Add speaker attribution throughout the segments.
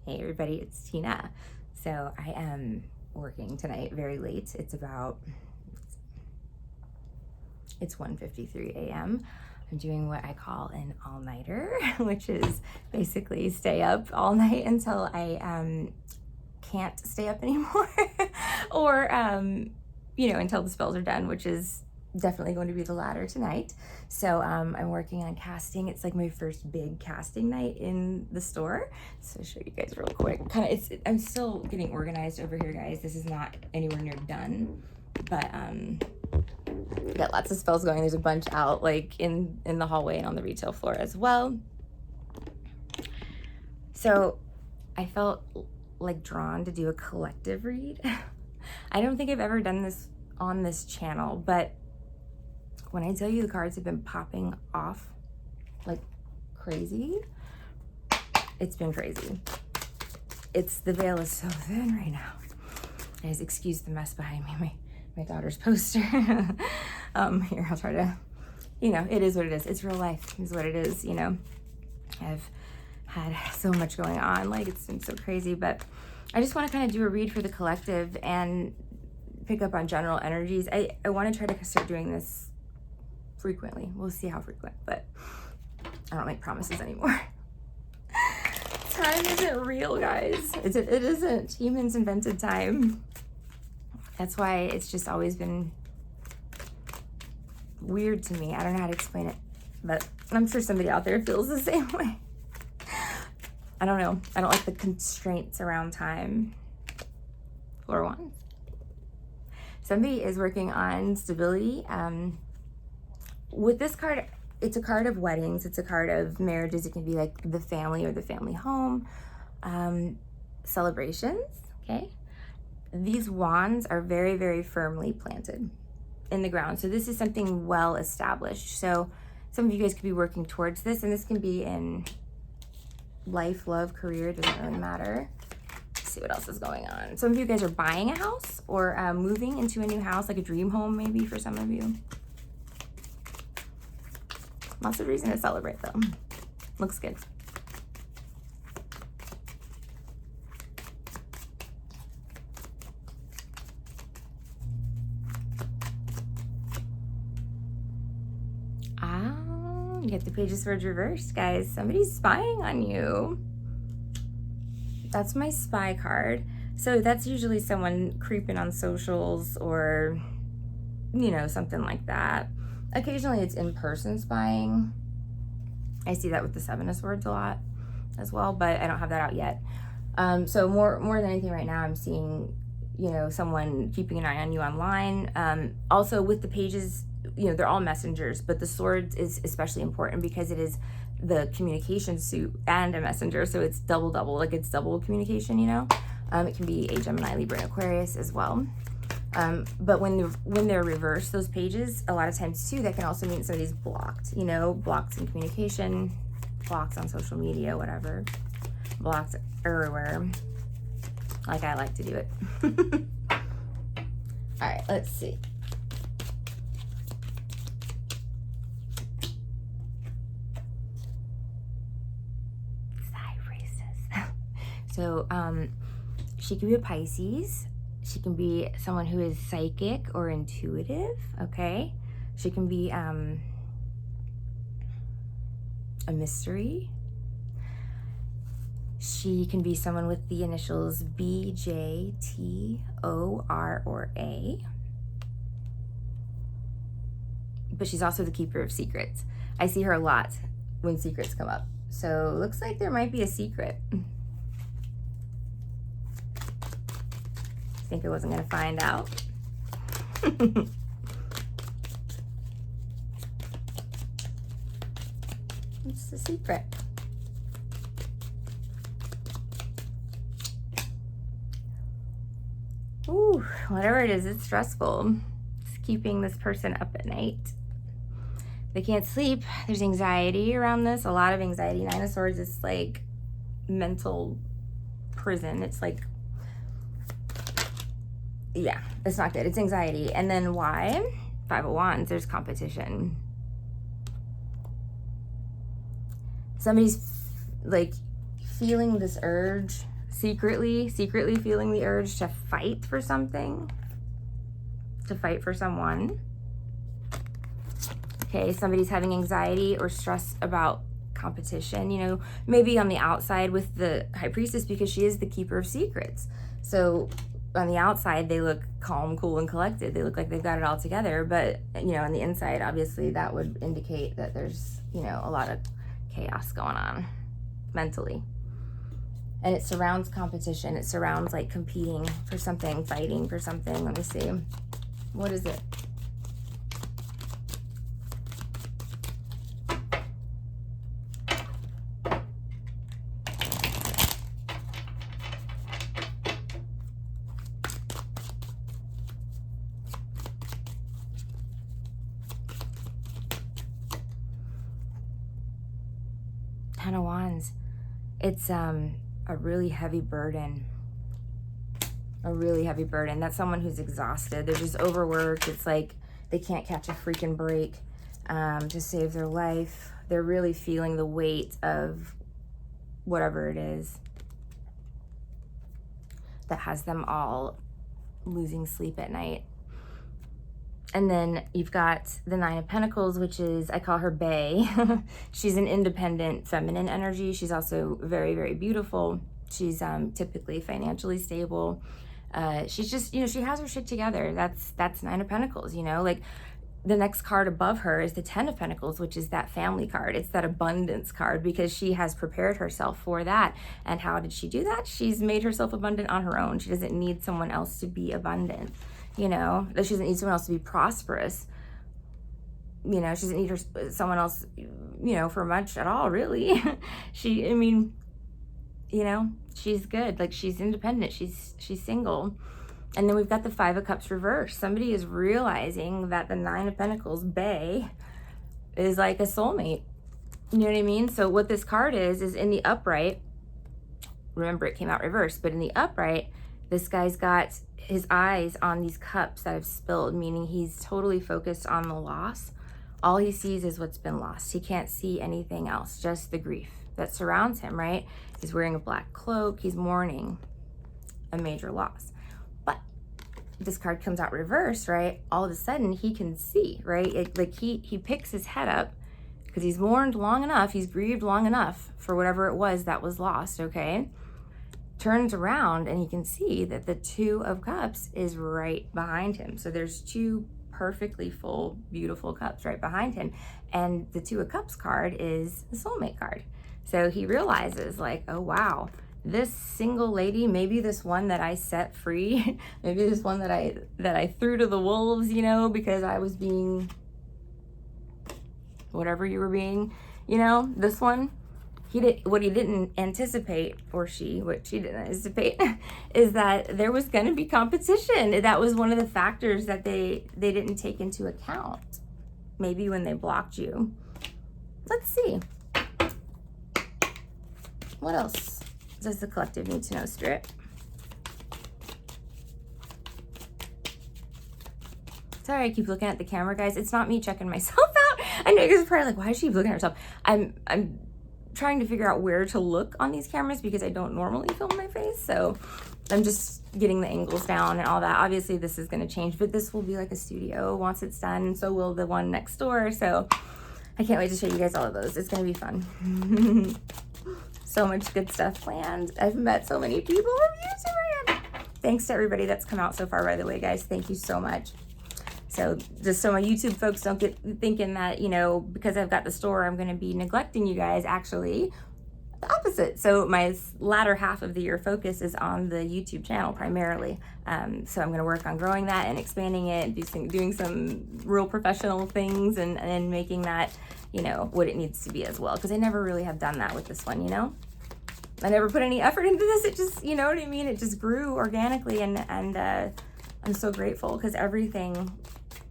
Speaker 1: Hey everybody, it's Tina. So I am working tonight very late. It's 1:53 a.m. I'm doing what I call an all-nighter, which is basically stay up all night until I can't stay up anymore or until the spells are done, which is definitely going to be the latter tonight. So I'm working on casting. It's like my first big casting night in the store. So I'll show you guys real quick. I'm still getting organized over here, guys. This is not anywhere near done, but got lots of spells going. There's a bunch out like in the hallway and on the retail floor as well. So I felt like drawn to do a collective read. I don't think I've ever done this on this channel, but when I tell you the cards have been popping off like crazy, it's been crazy. The veil is so thin right now. Guys, excuse the mess behind me. My daughter's poster. Here, I'll try to, it is what it is. It's real life is what it is, I've had so much going on, like it's been so crazy, but I just want to kind of do a read for the collective and pick up on general energies. I want to try to start doing this frequently. We'll see how frequent, but I don't make promises anymore. Time isn't real, guys. It isn't. Humans invented time. That's why it's just always been weird to me. I don't know how to explain it, but I'm sure somebody out there feels the same way. I don't know. I don't like the constraints around time. Floor Wands. Somebody is working on stability. With this card, it's a card of weddings. It's a card of marriages. It can be like the family or the family home. Celebrations, okay? These wands are very, very firmly planted in the ground. So this is something well established. So some of you guys could be working towards this, and this can be in life, love, career, it doesn't really matter. Let's see what else is going on. Some of you guys are buying a house or moving into a new house, like a dream home maybe for some of you. Lots of reason to celebrate though. Looks good. You get the Page of Swords reversed, guys. Somebody's spying on you. That's my spy card. So that's usually someone creeping on socials or, something like that. Occasionally it's in-person spying. I see that with the Seven of Swords a lot as well, but I don't have that out yet. So more than anything right now, I'm seeing, someone keeping an eye on you online. Also with the pages, they're all messengers, but the Swords is especially important because it is the communication suit and a messenger. So it's double, like it's double communication, It can be a Gemini, Libra, and Aquarius as well. But when they're reversed, those pages, a lot of times too, that can also mean somebody's blocked, blocked in communication, blocked on social media, whatever, blocked everywhere, like I like to do it. All right, let's see. So she could be a Pisces. She can be someone who is psychic or intuitive, okay? She can be a mystery. She can be someone with the initials B, J, T, O, R, or A. But she's also the keeper of secrets. I see her a lot when secrets come up. So looks like there might be a secret. Think I wasn't gonna find out. What's the secret? Ooh, whatever it is, it's stressful. It's keeping this person up at night. They can't sleep. There's anxiety around this, a lot of anxiety. Nine of Swords is like mental prison. It's like, yeah, it's not good. It's anxiety. And then why? Five of Wands, there's competition. Somebody's like feeling this urge secretly feeling the urge to fight for something, to fight for someone. Okay, somebody's having anxiety or stress about competition, you know, maybe on the outside with the High Priestess, because she is the keeper of secrets. So on the outside, they look calm, cool, and collected. They look like they've got it all together. But, you know, on the inside, obviously, that would indicate that there's, you know, a lot of chaos going on mentally. And it surrounds competition. It surrounds, like, competing for something, fighting for something. Let me see. What is it? Ten of Wands. It's a really heavy burden. A really heavy burden. That's someone who's exhausted. They're just overworked. It's like they can't catch a freaking break to save their life. They're really feeling the weight of whatever it is that has them all losing sleep at night. And then you've got the Nine of Pentacles, which is, I call her Bae. She's an independent feminine energy. She's also very, very beautiful. She's typically financially stable. She's just, you know, she has her shit together. That's Nine of Pentacles, you know, like the next card above her is the Ten of Pentacles, which is that family card. It's that abundance card because she has prepared herself for that. And how did she do that? She's made herself abundant on her own. She doesn't need someone else to be abundant. You know, she doesn't need someone else to be prosperous. You know, she doesn't need someone else, you know, for much at all, really. I mean, you know, she's good. Like, she's independent. She's single. And then we've got the Five of Cups reversed. Somebody is realizing that the Nine of Pentacles, Bae, is like a soulmate. You know what I mean? So what this card is in the upright, remember it came out reversed, but in the upright, this guy's got his eyes on these cups that have spilled, meaning he's totally focused on the loss. All he sees is what's been lost. He can't see anything else, just the grief that surrounds him, right? He's wearing a black cloak. He's mourning a major loss. But this card comes out reversed, right? All of a sudden, he can see, right? Like he picks his head up because he's mourned long enough. He's grieved long enough for whatever it was that was lost, okay? Turns around and he can see that the Two of Cups is right behind him. So there's two perfectly full, beautiful cups right behind him. And the Two of Cups card is the soulmate card. So he realizes, like, oh, wow, this single lady, maybe this one that I set free, maybe this one that I threw to the wolves, you know, because I was being whatever you were being, you know, this one. What he didn't anticipate, what she didn't anticipate, is that there was going to be competition. That was one of the factors that they didn't take into account, maybe when they blocked you. Let's see. What else does the collective need to know, Spirit? Sorry, I keep looking at the camera, guys. It's not me checking myself out. I know you guys are probably like, why is she looking at herself? I'm trying to figure out where to look on these cameras because I don't normally film my face, so I'm just getting the angles down and all that. Obviously this is going to change, but this will be like a studio once it's done, and so will the one next door. So I can't wait to show you guys all of those. It's going to be fun. So much good stuff planned. I've met so many people on YouTube. Thanks to everybody that's come out so far, by the way, guys. Thank you so much. So just so my YouTube folks don't get thinking that, you know, because I've got the store, I'm going to be neglecting you guys. Actually, the opposite. So my latter half of the year focus is on the YouTube channel primarily. So I'm going to work on growing that and expanding it, doing some real professional things and making that, you know, what it needs to be as well. Because I never really have done that with this one, you know. I never put any effort into this. It just, you know what I mean? It just grew organically, and I'm so grateful because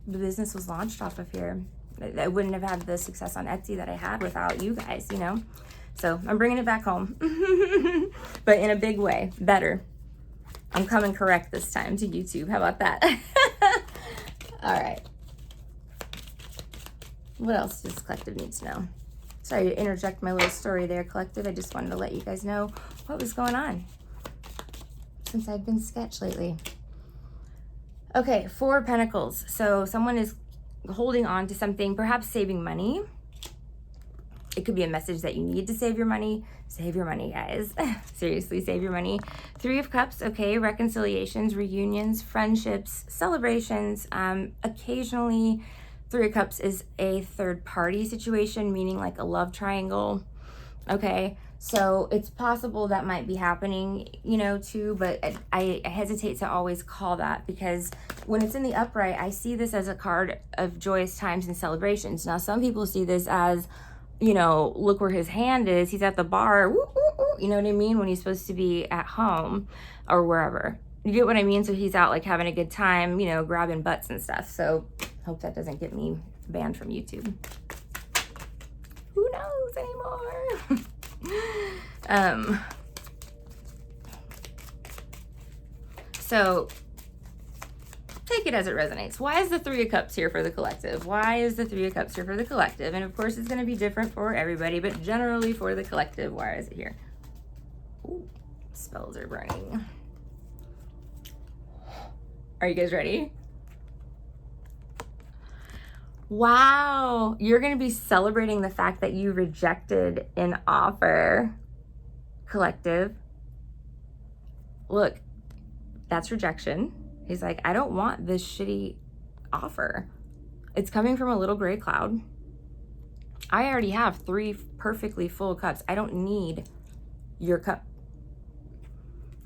Speaker 1: the business was launched off of here. I wouldn't have had the success on Etsy that I had without you guys, you know? So I'm bringing it back home, but in a big way, better. I'm coming correct this time to YouTube. How about that? All right. What else does collective need to know? Sorry to interject my little story there, collective. I just wanted to let you guys know what was going on. since I've been sketch lately. Okay, Four of Pentacles. So someone is holding on to something, perhaps saving money. It could be a message that you need to save your money. Save your money, guys. Seriously, save your money. Three of Cups, okay, reconciliations, reunions, friendships, celebrations. Occasionally, Three of Cups is a third party situation, meaning like a love triangle, okay? So it's possible that might be happening, you know, too, but I hesitate to always call that, because when it's in the upright, I see this as a card of joyous times and celebrations. Now, some people see this as, you know, look where his hand is. He's at the bar, woo, woo, woo, you know what I mean? When he's supposed to be at home or wherever. You get what I mean? So he's out like having a good time, you know, grabbing butts and stuff. So hope that doesn't get me banned from YouTube. Who knows anymore? So take it as it resonates. Why is the Three of Cups here for the collective? Why is the Three of Cups here for the collective? And of course, it's going to be different for everybody, but generally for the collective, why is it here? Ooh, spells are burning. Are you guys ready? Wow, you're going to be celebrating the fact that you rejected an offer, collective. Look, that's rejection. He's like, I don't want this shitty offer. It's coming from a little gray cloud. I already have 3 perfectly full cups. I don't need your cup.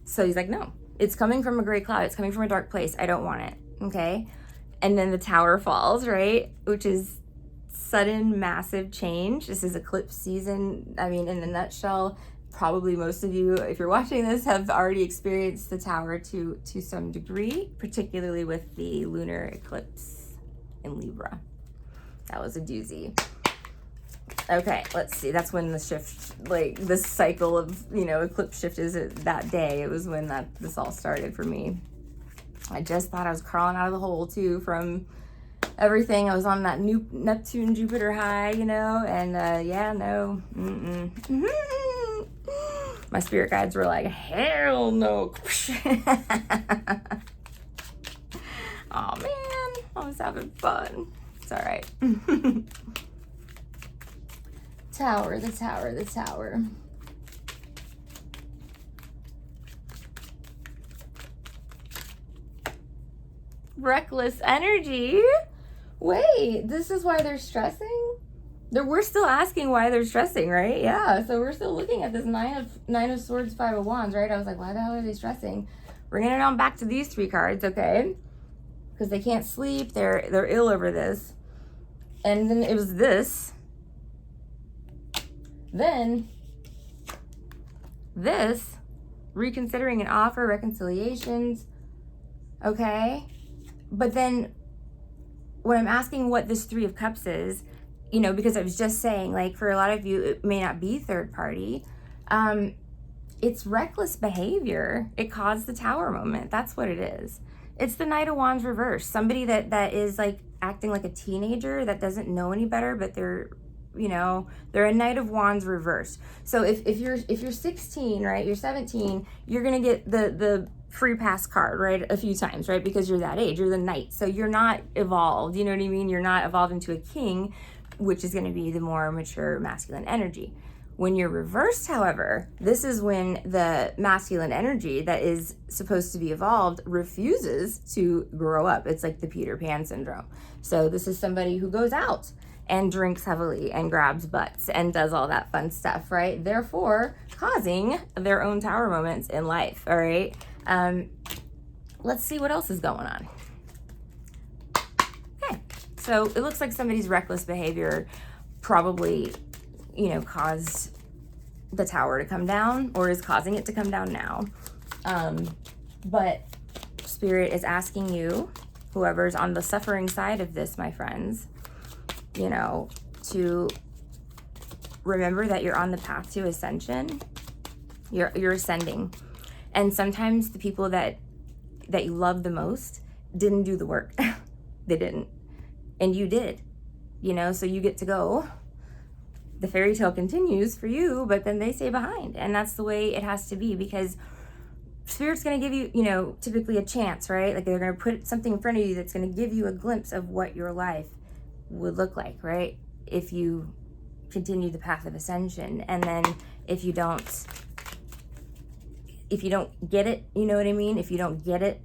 Speaker 1: So he's like, no, it's coming from a gray cloud. It's coming from a dark place. I don't want it. Okay. And then the Tower falls, right? Which is sudden, massive change. This is eclipse season. I mean, in a nutshell, probably most of you, if you're watching this, have already experienced the Tower to some degree, particularly with the lunar eclipse in Libra. That was a doozy. Okay, let's see. That's when the shift, like this cycle of, you know, eclipse shift is that day. It was when this all started for me. I just thought I was crawling out of the hole too from everything. I was on that new Neptune Jupiter high, you know, and yeah, no. My spirit guides were like, hell no. Oh man, I was having fun. It's all right. Tower, the Tower, the Tower. Reckless energy. Wait, this is why they're stressing? We're still asking why they're stressing, right? Yeah, so we're still looking at this Nine of Swords, Five of Wands, right? I was like, why the hell are they stressing? Bringing it on back to these 3 cards, okay? Because they can't sleep. They're ill over this. And then it was this. Then this, reconsidering an offer, reconciliations, okay? But then when I'm asking what this Three of Cups is, you know, because I was just saying, like, for a lot of you, it may not be third party. It's reckless behavior. It caused the Tower moment. That's what it is. It's the Knight of Wands reversed. Somebody that is like acting like a teenager that doesn't know any better, but they're, you know, they're a Knight of Wands reversed. So if you're 16, right, you're 17, you're gonna get the free pass card, right, a few times, right, because you're that age, you're the knight, so you're not evolved, you know what I mean? You're not evolved into a king, which is going to be the more mature masculine energy. When you're reversed, however, this is when the masculine energy that is supposed to be evolved refuses to grow up. It's like the Peter Pan syndrome. So this is somebody who goes out and drinks heavily and grabs butts and does all that fun stuff, right? Therefore, causing their own Tower moments in life, all right? Let's see what else is going on. Okay, so it looks like somebody's reckless behavior probably, you know, caused the Tower to come down or is causing it to come down now. But Spirit is asking you, whoever's on the suffering side of this, my friends, you know, to remember that you're on the path to ascension. You're ascending. And sometimes the people that you love the most didn't do the work. They didn't. And you did, you know, so you get to go. The fairy tale continues for you, but then they stay behind. And that's the way it has to be, because Spirit's going to give you, you know, typically a chance, right? Like they're going to put something in front of you that's going to give you a glimpse of what your life would look like, right? If you continue the path of ascension. And then if you don't get it, you know what I mean? If you don't get it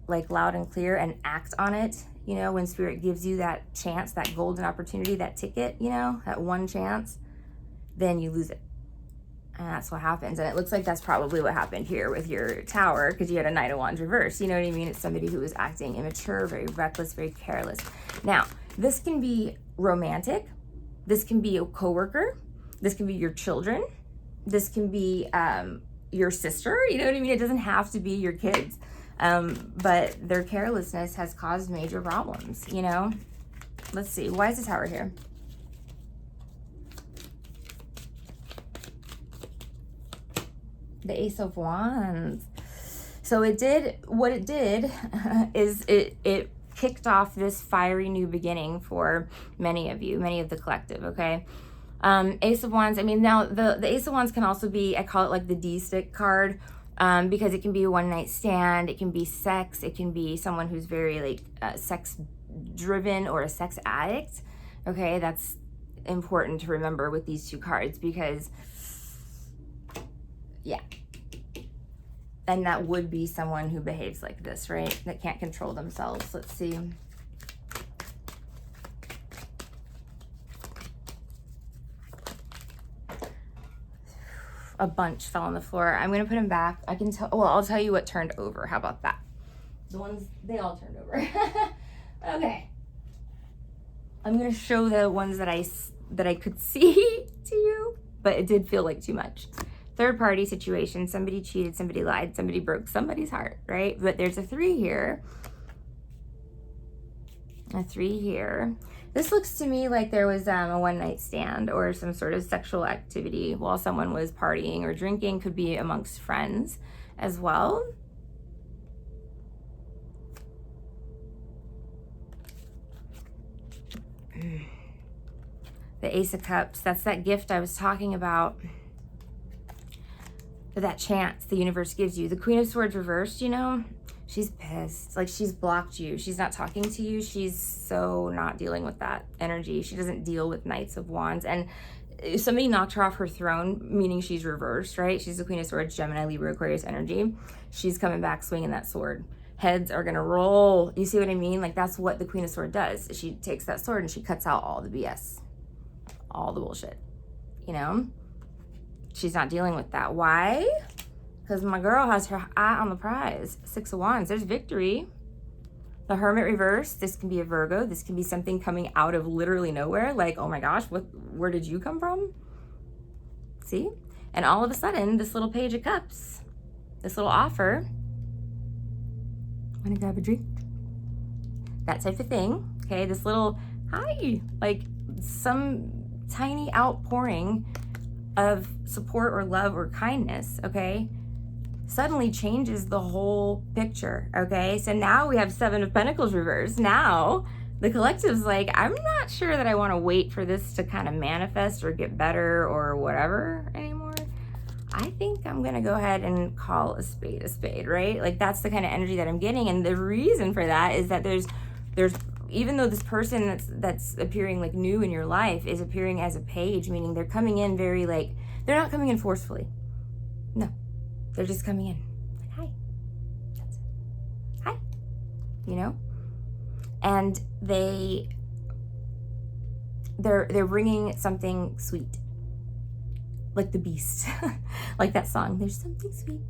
Speaker 1: like loud and clear and act on it, you know, when Spirit gives you that chance, that golden opportunity, that ticket, you know, that one chance, then you lose it. And that's what happens. And it looks like that's probably what happened here with your Tower, because you had a Knight of Wands reverse. You know what I mean? It's somebody who was acting immature, very reckless, very careless. Now, this can be romantic. This can be a coworker. This can be your children. This can be your sister. You know what I mean? It doesn't have to be your kids. But their carelessness has caused major problems, you know? Let's see. Why is the Tower here? The Ace of Wands. So it did, what it did is it kicked off this fiery new beginning for many of you, many of the collective, okay? Ace of Wands, I mean, now the Ace of Wands can also be, I call it like the D-stick card, because it can be a one-night stand, it can be sex, it can be someone who's very like sex-driven or a sex addict, okay? That's important to remember with these two cards because, yeah. And that would be someone who behaves like this, right? That can't control themselves. Let's see. A bunch fell on the floor. I'm going to put them back. I can tell, well, I'll tell you what turned over. How about that? The ones, they all turned over. Okay. I'm going to show the ones that I could see to you, but it did feel like too much. Third party situation, somebody cheated, somebody lied, somebody broke somebody's heart, right? But there's a 3 here. A 3 here. This looks to me like there was a one-night stand or some sort of sexual activity while someone was partying or drinking. Could be amongst friends as well. The Ace of Cups, that's that gift I was talking about. That chance the universe gives you. The Queen of Swords reversed, you know, she's pissed. Like she's blocked you. She's not talking to you. She's so not dealing with that energy. She doesn't deal with Knights of Wands. And somebody knocked her off her throne, meaning she's reversed, right? She's the Queen of Swords, Gemini, Libra, Aquarius energy. She's coming back swinging that sword. Heads are going to roll. You see what I mean? Like that's what the Queen of Swords does. She takes that sword and she cuts out all the BS, all the bullshit, you know? She's not dealing with that. Why? Because my girl has her eye on the prize. 6 of Wands. There's victory. The Hermit reverse. This can be a Virgo. This can be something coming out of literally nowhere. Like, oh my gosh, where did you come from? See? And all of a sudden, this little Page of Cups, this little offer. Want to grab a drink? That type of thing. Okay, this little, hi, like some tiny outpouring of support or love or kindness, okay, suddenly changes the whole picture, okay? So now we have 7 of Pentacles reversed. Now the collective's like, I'm not sure that I want to wait for this to kind of manifest or get better or whatever anymore. I think I'm going to go ahead and call a spade, right? Like that's the kind of energy that I'm getting. And the reason for that is that there's even though this person that's appearing like new in your life is appearing as a page, meaning they're coming in very like, they're not coming in forcefully. No, they're just coming in like, hi, that's it. Hi, you know? And they're bringing something sweet, like the beast, like that song, there's something sweet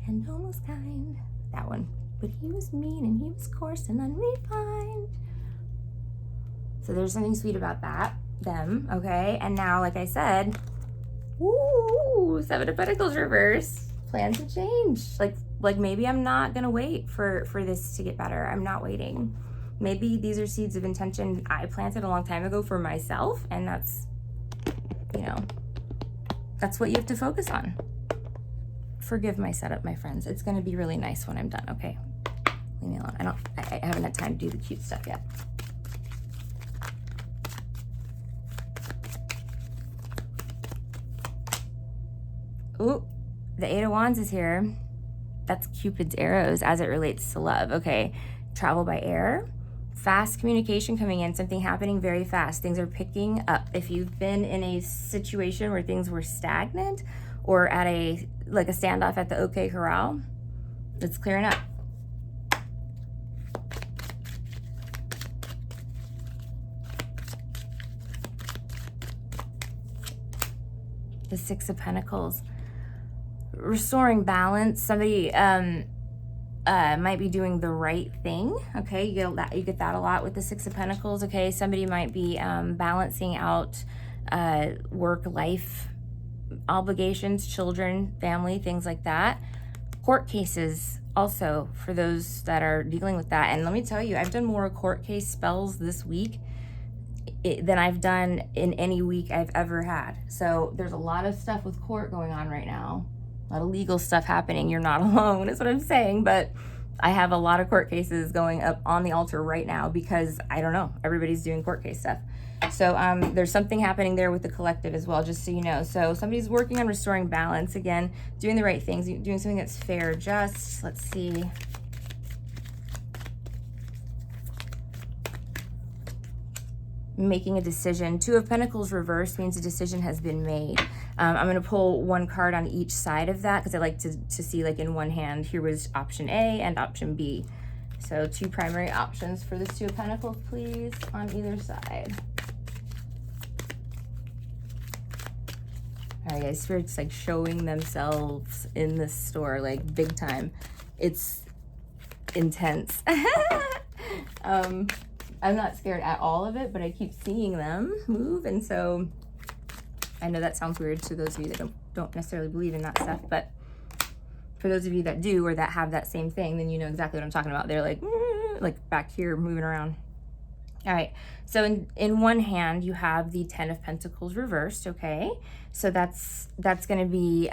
Speaker 1: and almost kind, that one. But he was mean and he was coarse and unrefined. So there's something sweet about them, okay? And now, like I said, woo, 7 of Pentacles reverse. Plans have changed. Like maybe I'm not gonna wait for this to get better. I'm not waiting. Maybe these are seeds of intention I planted a long time ago for myself, and that's, you know, that's what you have to focus on. Forgive my setup, my friends. It's gonna be really nice when I'm done, okay? Leave me alone. I haven't had time to do the cute stuff yet. Ooh, the 8 of Wands is here. that's Cupid's arrows as it relates to love. Okay, travel by air, fast communication coming in, something happening very fast. Things are picking up. If you've been in a situation where things were stagnant or at a standoff at the OK Corral, it's clearing up. The Six of Pentacles, restoring balance. Somebody might be doing the right thing. Okay, you get that a lot with the Six of Pentacles. Okay, somebody might be balancing out work life obligations, children, family, things like that. Court cases also for those that are dealing with that. And let me tell you, I've done more court case spells this week than I've done in any week I've ever had. So there's a lot of stuff with court going on right now, a lot of legal stuff happening. You're not alone is what I'm saying, but I have a lot of court cases going up on the altar right now because I don't know, everybody's doing court case stuff. So there's something happening there with the collective as well, just so you know. So somebody's working on restoring balance, again, doing the right things, doing something that's fair, just. Let's see. Making a decision. Two of Pentacles reversed means a decision has been made. I'm going to pull one card on each side of that because I like to see, like, in one hand. Here was option A and option B. So 2 primary options for this Two of Pentacles, please, on either side. All right, guys, Spirit's like showing themselves in this store, like, big time. It's intense. I'm not scared at all of it, but I keep seeing them move, and so I know that sounds weird to those of you that don't necessarily believe in that stuff, but for those of you that do or that have that same thing, then you know exactly what I'm talking about. They're like back here moving around. All right, so in one hand you have the Ten of Pentacles reversed. Okay, so that's going to be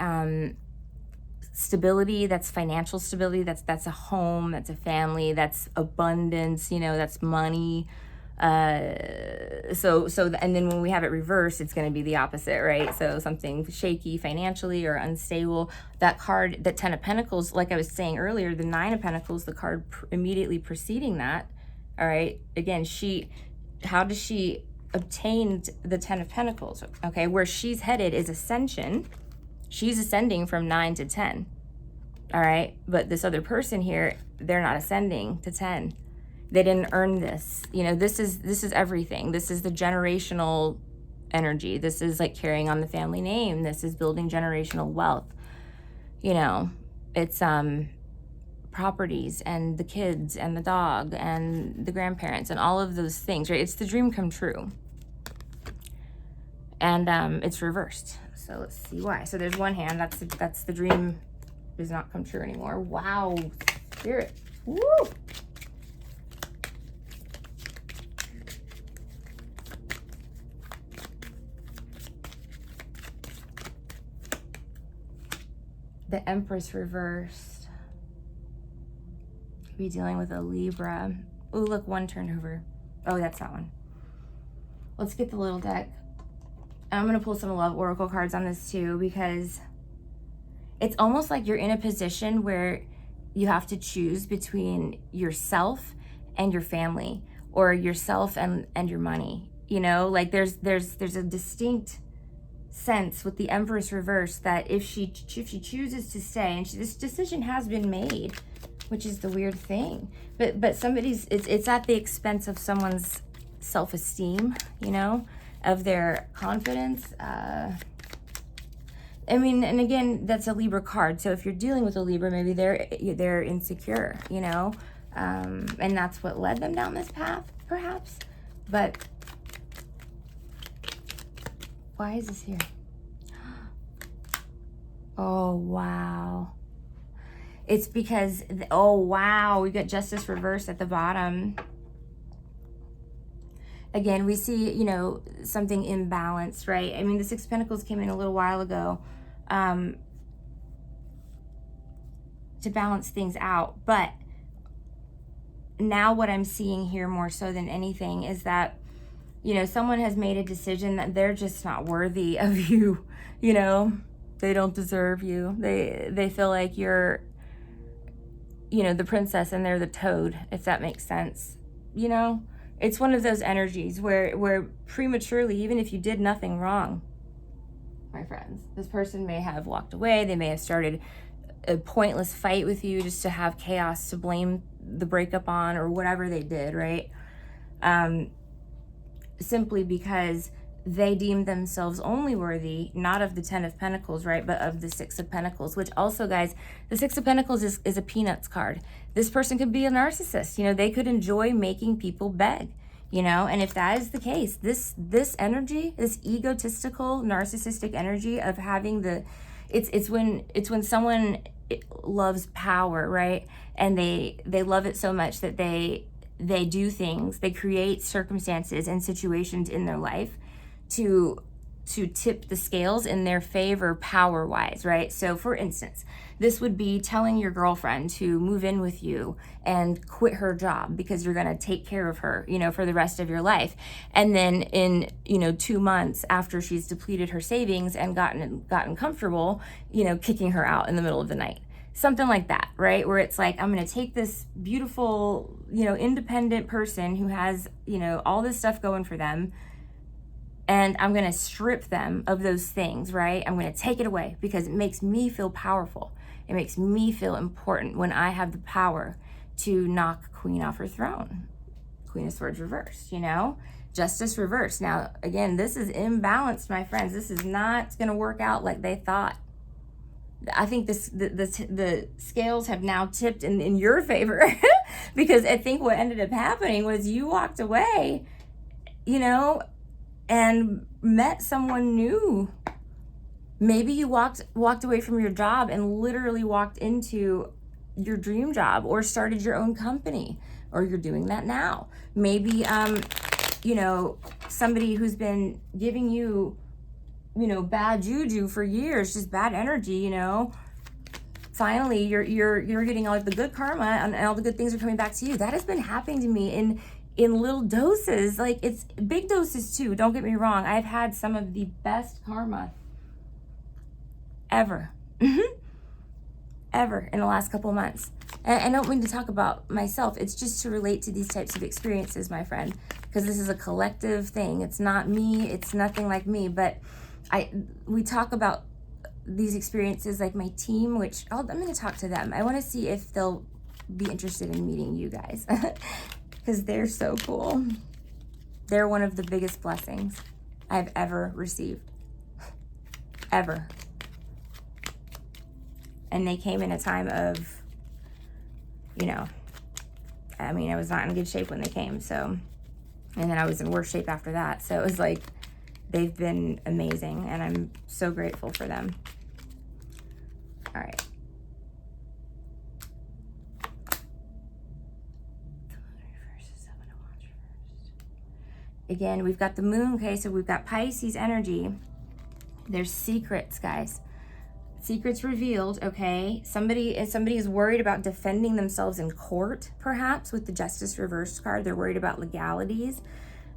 Speaker 1: stability, that's financial stability, that's a home, that's a family, that's abundance, you know, that's money. And then when we have it reversed, it's going to be the opposite, right? So something shaky financially or unstable. That card, that Ten of Pentacles, like I was saying earlier, the Nine of Pentacles, the card immediately preceding that. All right, again, how does she obtain the Ten of Pentacles? Okay, where she's headed is ascension. She's ascending from 9 to 10. All right, but this other person here, they're not ascending to 10. They didn't earn this. You know, this is everything. This is the generational energy. This is like carrying on the family name. This is building generational wealth. You know, it's properties and the kids and the dog and the grandparents and all of those things, right? It's the dream come true. And it's reversed. So let's see why. So there's one hand, that's the dream does not come true anymore. Wow, Spirit. Woo! The Empress reversed. Could be dealing with a Libra. Oh, look, one turned over. Oh, that's that one. Let's get the little deck. I'm going to pull some Love Oracle cards on this too, because it's almost like you're in a position where you have to choose between yourself and your family, or yourself and your money. You know, like there's a distinct sense with the Empress reverse that if she chooses to stay, and this decision has been made, which is the weird thing, but it's at the expense of someone's self-esteem, you know, of their confidence. I mean, and again, that's a Libra card. So if you're dealing with a Libra, maybe they're insecure, you know, and that's what led them down this path, perhaps. But why is this here? Oh, wow. It's because, oh, wow, we got Justice reversed at the bottom. Again, we see, you know, something imbalanced, right? I mean, the Six of Pentacles came in a little while ago to balance things out. But now what I'm seeing here more so than anything is that, you know, someone has made a decision that they're just not worthy of you, you know? They don't deserve you. They feel like you're you know, the princess and they're the toad, if that makes sense. You know, it's one of those energies where prematurely, even if you did nothing wrong, my friends, this person may have walked away. They may have started a pointless fight with you just to have chaos to blame the breakup on, or whatever they did, right? Simply because they deemed themselves only worthy, not of the 10 of Pentacles, right, but of the 6 of Pentacles, which also, guys, the 6 of Pentacles is a peanuts card. This person could be a narcissist. You know, they could enjoy making people beg, you know, and if that is the case, this energy, this egotistical, narcissistic energy of having it's when someone loves power, right, and they love it so much that they do things, they create circumstances and situations in their life to tip the scales in their favor power-wise, right? So for instance, this would be telling your girlfriend to move in with you and quit her job because you're gonna take care of her, you know, for the rest of your life. And then in, you know, 2 months after she's depleted her savings and gotten comfortable, you know, kicking her out in the middle of the night. Something like that, right? Where it's like, I'm gonna take this beautiful, you know, independent person who has, you know, all this stuff going for them, and I'm gonna strip them of those things, right? I'm gonna take it away because it makes me feel powerful. It makes me feel important when I have the power to knock Queen off her throne. Queen of Swords reversed, you know? Justice reversed. Now, again, this is imbalanced, my friends. This is not gonna work out like they thought. I think the scales have now tipped in your favor because I think what ended up happening was you walked away, you know, and met someone new. Maybe you walked away from your job and literally walked into your dream job, or started your own company, or you're doing that now. Maybe you know, somebody who's been giving you, you know, bad juju for years, just bad energy, you know, finally you're getting all the good karma and all the good things are coming back to you. That has been happening to me in little doses. Like, it's big doses too, don't get me wrong. I've had some of the best karma ever ever in the last couple of months. And I don't mean to talk about myself, it's just to relate to these types of experiences, my friend, because this is a collective thing. It's not me, it's nothing like me, but we talk about these experiences like my team, which I'm going to talk to them. I want to see if they'll be interested in meeting you guys because they're so cool. They're one of the biggest blessings I've ever received. Ever. And they came in a time of, you know, I mean, I was not in good shape when they came, so, and then I was in worse shape after that. So it was like, they've been amazing, and I'm so grateful for them. All right. Again, we've got the moon, okay? So we've got Pisces energy. There's secrets, guys. Secrets revealed, okay? Somebody is worried about defending themselves in court, perhaps, with the Justice reversed card. They're worried about legalities.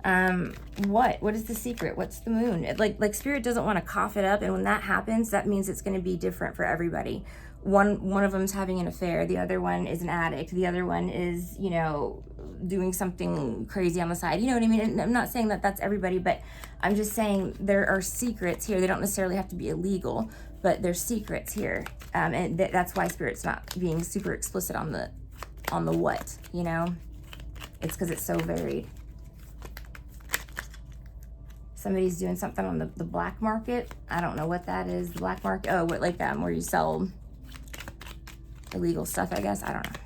Speaker 1: What is the secret? What's the moon? Like Spirit doesn't want to cough it up, and when that happens, that means it's going to be different for everybody. One of them's having an affair, the other one is an addict, the other one is, you know, doing something crazy on the side. You know what I mean? And I'm not saying that that's everybody, but I'm just saying there are secrets here. They don't necessarily have to be illegal, but there's secrets here, and that's why Spirit's not being super explicit on the what, you know? It's because it's so varied. Somebody's doing something on the black market. I don't know what that is. The black market. Oh, what, like where you sell illegal stuff, I guess. I don't know.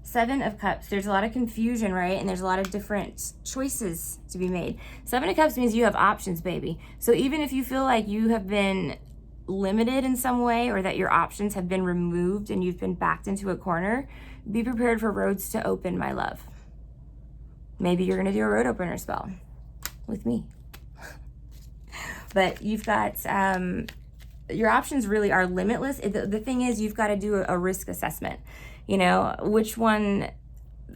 Speaker 1: 7 of Cups. There's a lot of confusion, right? And there's a lot of different choices to be made. 7 of Cups means you have options, baby. So even if you feel like you have been limited in some way, or that your options have been removed and you've been backed into a corner, be prepared for roads to open, my love. Maybe you're going to do a road opener spell with me. But you've got, your options really are limitless. The thing is, you've got to do a risk assessment. You know, which one,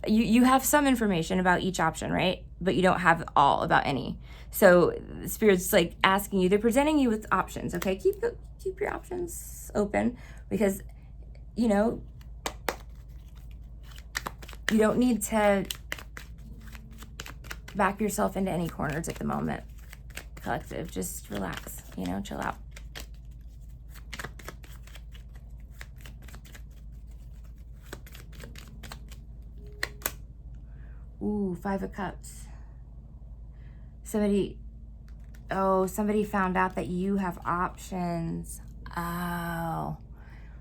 Speaker 1: you have some information about each option, right? But you don't have all about any. So Spirit's like asking you, they're presenting you with options, okay? Keep your options open, because, you know, You don't need to back yourself into any corners at the moment, collective. Just relax, you know, chill out. Ooh, 5 of Cups. Somebody found out that you have options. Oh,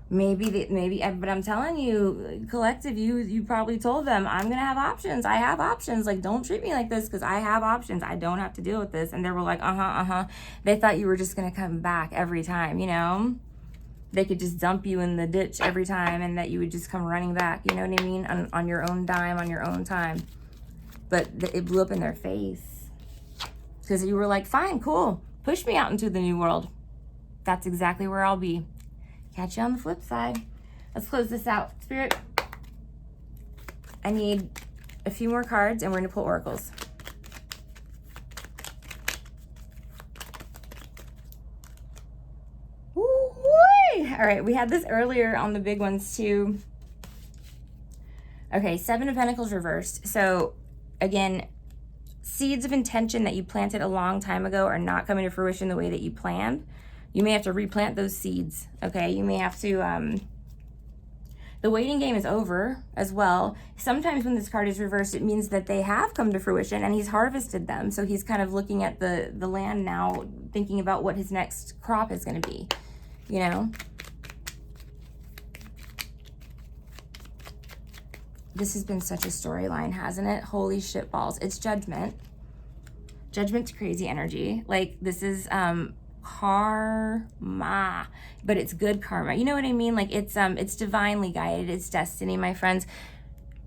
Speaker 1: maybe, but I'm telling you, collective, you probably told them, I'm gonna have options. I have options. Like, don't treat me like this, because I have options. I don't have to deal with this. And they were like, They thought you were just gonna come back every time, you know? They could just dump you in the ditch every time, and that you would just come running back, you know what I mean? On your own dime, on your own time. But it blew up in their face. Because you were like, fine, cool. Push me out into the new world. That's exactly where I'll be. Catch you on the flip side. Let's close this out. Spirit, I need a few more cards, and we're going to pull oracles. Woo-wee! All right, we had this earlier on the big ones too. Okay, 7 of Pentacles reversed. So again, seeds of intention that you planted a long time ago are not coming to fruition the way that you planned. You may have to replant those seeds, okay? You may have to, the waiting game is over as well. Sometimes when this card is reversed, it means that they have come to fruition and he's harvested them. So he's kind of looking at the land now, thinking about what his next crop is gonna be, you know? This has been such a storyline, hasn't it? Holy shit balls. It's judgment. Judgment's crazy energy. Like, this is karma, but it's good karma. You know what I mean? Like, it's divinely guided. It's destiny, my friends.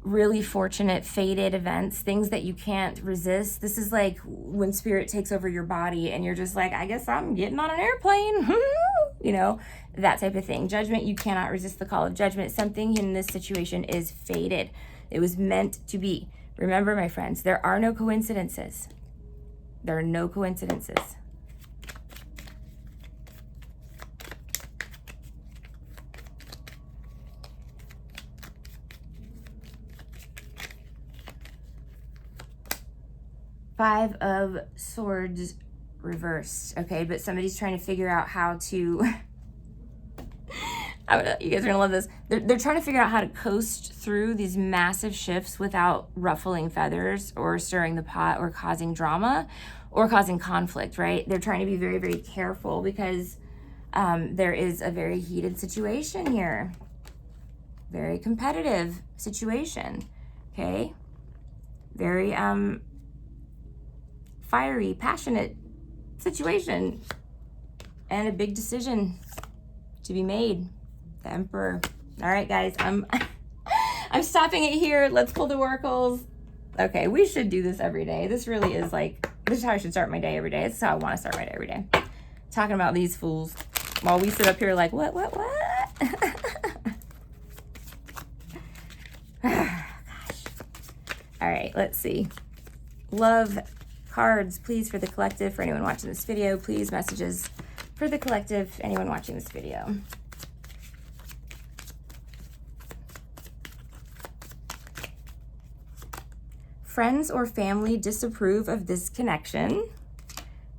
Speaker 1: Really fortunate, fated events, things that you can't resist. This is like when spirit takes over your body and you're just like, I guess I'm getting on an airplane. You know, that type of thing. Judgment, you cannot resist the call of judgment. Something in this situation is fated. It was meant to be. Remember, my friends, there are no coincidences. There are no coincidences. Five of Swords reversed, okay? But somebody's trying to figure out how to, I don't know, you guys are gonna love this. They're trying to figure out how to coast through these massive shifts without ruffling feathers or stirring the pot or causing drama or causing conflict, right? They're trying to be very, very careful because there is a very heated situation here. Very competitive situation, okay? Very, fiery, passionate situation, and a big decision to be made. The Emperor. All right, guys, I'm stopping it here. Let's pull the oracles. Okay, we should do this every day. This really is like, this is how I should start my day every day. This is how I want to start my day every day. Talking about these fools while we sit up here like, what? Gosh. All right, let's see. Love cards, please, for the collective. For anyone watching this video, please, messages for the collective. Anyone watching this video. Friends or family disapprove of this connection.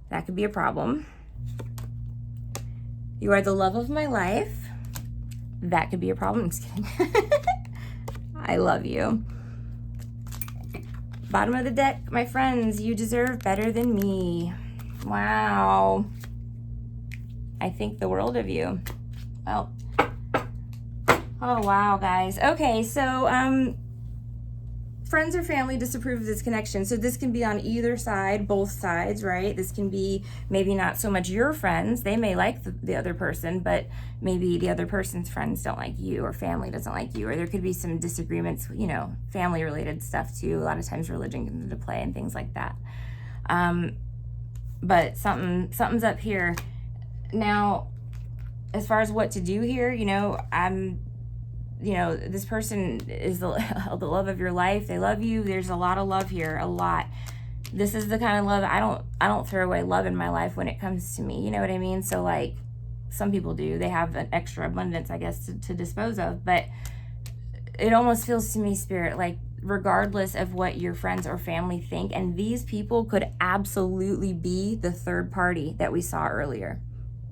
Speaker 1: That could be a problem. You are the love of my life. That could be a problem. I'm just kidding. I love you. Bottom of the deck, my friends, you deserve better than me. Wow. I think the world of you. Well, oh wow, guys. Okay, so friends or family disapprove of this connection. So this can be on either side, both sides, right? This can be maybe not so much your friends. They may like the other person, but maybe the other person's friends don't like you, or family doesn't like you, or there could be some disagreements, you know, family related stuff too. A lot of times religion comes into play and things like that. But something's up here. Now, as far as what to do here, you know, you know, this person is the love of your life. They love you. There's a lot of love here, a lot. This is the kind of love, I don't throw away love in my life when it comes to me. You know what I mean? So like some people do, they have an extra abundance, I guess, to dispose of. But it almost feels to me, Spirit, like regardless of what your friends or family think. And these people could absolutely be the third party that we saw earlier.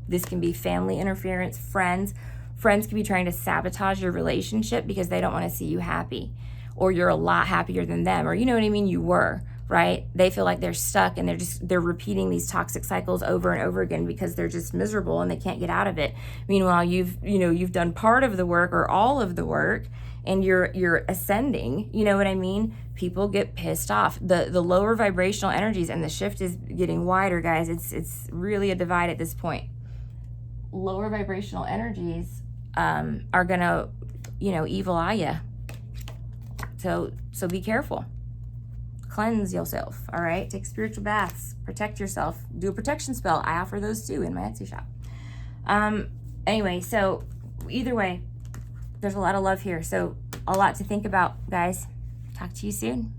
Speaker 1: This can be family interference, friends. Friends can be trying to sabotage your relationship because they don't want to see you happy, or you're a lot happier than them, or you know what I mean? You were, right? They feel like they're stuck and they're repeating these toxic cycles over and over again because they're just miserable and they can't get out of it. Meanwhile, you've done part of the work or all of the work, and you're ascending, you know what I mean? People get pissed off. The lower vibrational energies, and the shift is getting wider, guys. It's really a divide at this point. Lower vibrational energies are gonna, evil eye you. So be careful. Cleanse yourself, all right? Take spiritual baths. Protect yourself. Do a protection spell. I offer those too in my Etsy shop. Anyway, so either way, there's a lot of love here. So a lot to think about, guys. Talk to you soon.